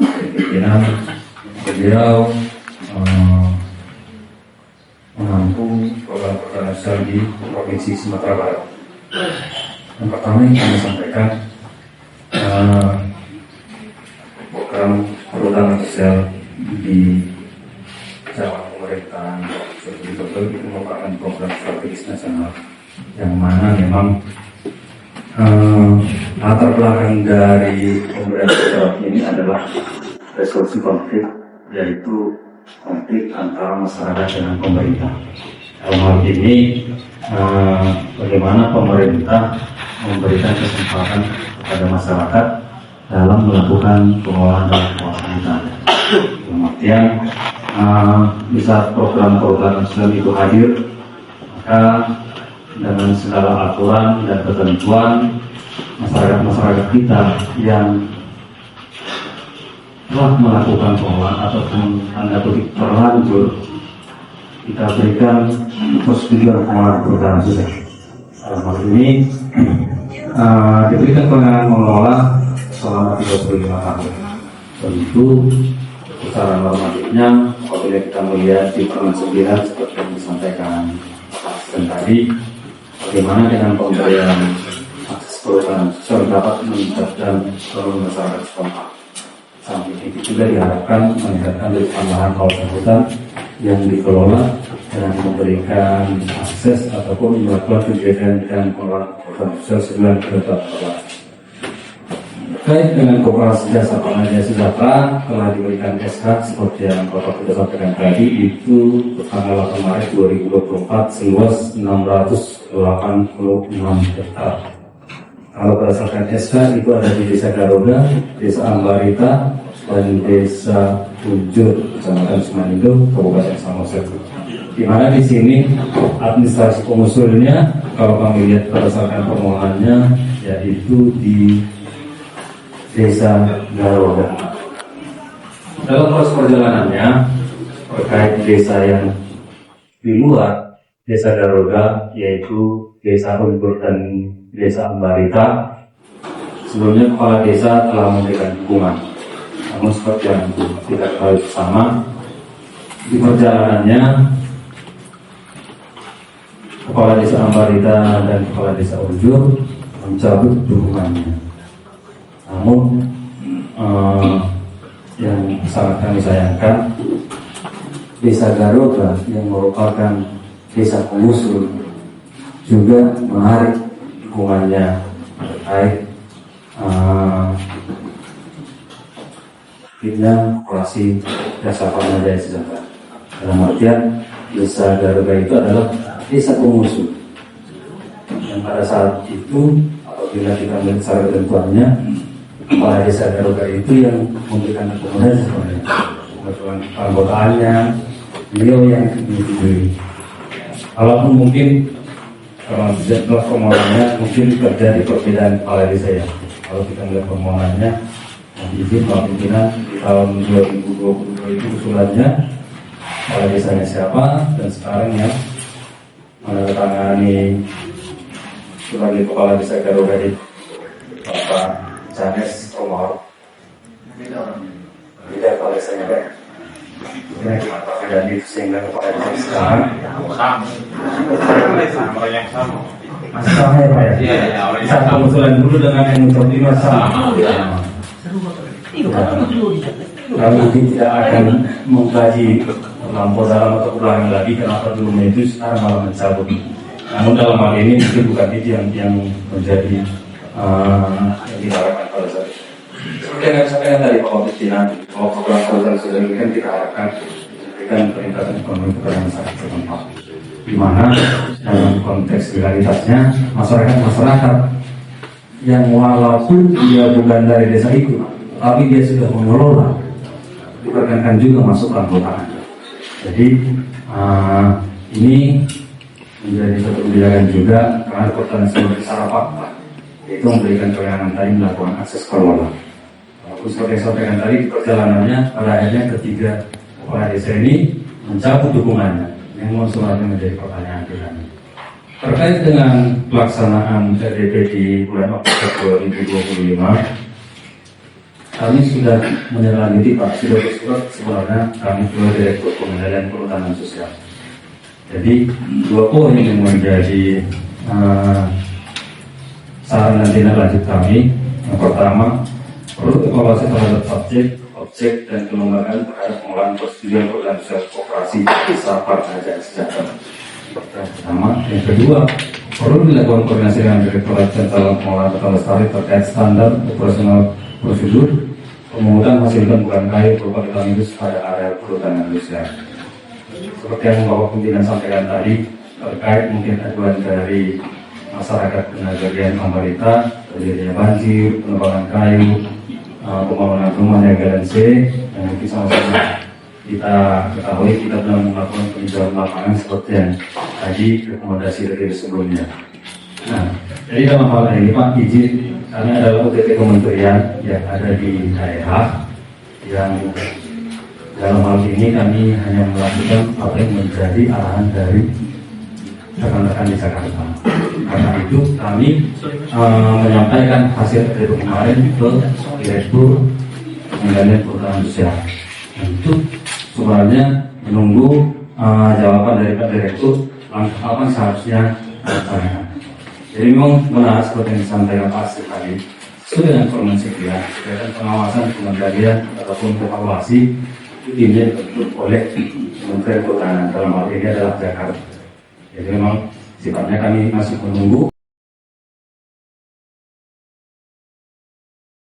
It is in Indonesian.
Pimpinan beliau menampung program-program nasional di Provinsi Sumatera Barat. Yang pertama yang kami sampaikan, program sosial di Jawa pemerintahan betul-betul itu merupakan program strategis nasional yang mana memang latar belakang dari pemerintahan ini adalah resolusi konflik, yaitu konflik antara masyarakat dengan pemerintah. Dalam hal ini bagaimana pemerintah memberikan kesempatan kepada masyarakat dalam melakukan pengelolaan dalam kawasan hutan. Kemudian bisa program-program nasional itu hadir, maka dengan segala aturan dan ketentuan masyarakat kita yang telah melakukan pengelolaan ataupun tanda kutip terlanjur, kita berikan persetujuan pengelolaan program juga. Dalam hal ini diberikan kewenangan mengelola selama 35 tahun. Tentu secara normatifnya apabila kita melihat di Permen 9 seperti yang disampaikan dan tadi, bagaimana dengan pemberian akses program sosial dapat meningkatkan seluruh masyarakat setempat. Samping itu juga diharapkan meningkatkan tambahan kawasan hutan yang dikelola dengan memberikan akses ataupun melakukan kegiatan dan pengelolaan program sosial sesuai ketentuan peraturan. Terkait dengan Koperasi Jasa Pangan Jaya Sejahtera telah diberikan SK seperti yang Bapak sudah sampaikan tadi, itu tanggal 8 Maret 2024 seluas 686 hektar. Kalau berdasarkan SK itu ada di Desa Garuda, Desa Ambarita, dan Desa Ujur, Kecamatan Sumanindo, Kabupaten Samosir. Di mana di sini administrasi pengusulnya, kalau kami lihat berdasarkan permohonannya, yaitu di Desa Garuda. Dalam proses perjalanannya terkait desa yang di luar Desa Garuda, yaitu Desa Ujur dan Desa Ambarita, sebelumnya kepala desa telah memberikan dukungan. Namun seperti yang kita ketahui bersama, di perjalanannya kepala desa Ambarita dan kepala desa Ujur mencabut dukungannya. Namun yang sangat kami sayangkan, Desa Garuda yang merupakan desa pengusul juga menarik dukungannya terkait bidang Koperasi Jasa Pangan Jaya Sejahtera. Dalam artian Desa Garuda itu adalah desa pengusul yang pada saat itu apabila kita melihat secara ketentuannya, kepala Desa Garuda itu yang memberikan rekomendasi sebenarnya, kebetulan anggotaannya beliau yang menyetujui. Kalaupun mungkin kalau setelah permohonannya mungkin terjadi perbedaan kepala desa ya. Kalau kita melihat permohonannya, izin Pak Pimpinan di tahun 2022 itu usulannya kepala desanya siapa, dan sekarang yang menandatangani sebagai kepala Desa Garuda itu Bapak Janes Omar. Tidak kepala desanya Pak. Ini jadi sehingga kepala desa sekarang sama yang sama. Sama ya Pak ya? Iya, bisa pengusulan dulu dengan yang mencoba sama. Lalu tidak akan mengkaji melampau dalam atau ulangi lagi kenapa dulu itu sekarang malah mencabut. Namun dalam hal ini mungkin bukan itu yang menjadi yang diharapkan pada saat itu. Seperti yang saya sampaikan tadi Pak Pimpinan, bahwa program sosial sudah diberikan, kita harapkan memberikan peningkatan ekonomi kepada masyarakat setempat. Di mana dalam konteks realitasnya masyarakat yang walaupun dia bukan dari desa itu, tapi dia sudah mengelola, diperkenankan juga masuk keanggotaan. Jadi ini menjadi satu kebijakan juga karena pertanyaan secara fakta, yaitu memberikan kewenangan tadi melakukan akses kelola. Walaupun seperti yang sampaikan tadi, perjalanannya pada akhirnya ketiga kepala desa ini mencabut dukungannya, yang suratnya menjadi pertanyaan kita. Terkait dengan pelaksanaan RDP di bulan Oktober 2025, kami sudah menindaklanjuti Pak, sudah bersurat sebenarnya kami keluar Direktur Pengendalian Perhutanan Sosial. Jadi 2 poin yang menjadi saran dan tindak lanjut kami. Yang pertama, perlu evaluasi terhadap objek dan kelembagaan terhadap pengolahan persetujuan perhutanan sosial koperasi Sapar Raja Sejahtera. Yang pertama, yang kedua, perlu dilakukan koordinasi dengan Direktorat Jenderal Pengolahan Hutan Lestari terkait standar operasional prosedur pemungutan hasil bukan kayu berupa hutan industri pada area perhutanan sosial. Seperti yang Bapak Pimpinan sampaikan tadi, terkait mungkin aduan dari masyarakat Nagarian Ambarita, terjadinya banjir, penebangan kayu, pembangunan rumah yang GLNC, yang mungkin sama-sama kita ketahui kita belum melakukan peninjauan lapangan seperti yang tadi rekomendasi dari sebelumnya. Nah, jadi dalam hal ini Pak, izin kami adalah UTP kementerian yang ada di daerah yang dalam hal ini kami hanya melakukan apa yang menjadi arahan dari rekan-rekan di Jakarta. Karena itu kami menyampaikan hasil dari kemarin ke Direktur Pengendalian Perhutanan Sosial. Untuk sebenarnya menunggu jawaban dari Pak Direktur langkah apa yang seharusnya dilaksanakan. Jadi memang benar seperti yang disampaikan Pak Asri tadi, sesuai dengan Permen Sekian, dan pengawasan pengendalian ataupun evaluasi itu dibentuk oleh Kementerian Perhutanan, dalam hal ini adalah Jakarta. Jadi memang sifatnya kami masih menunggu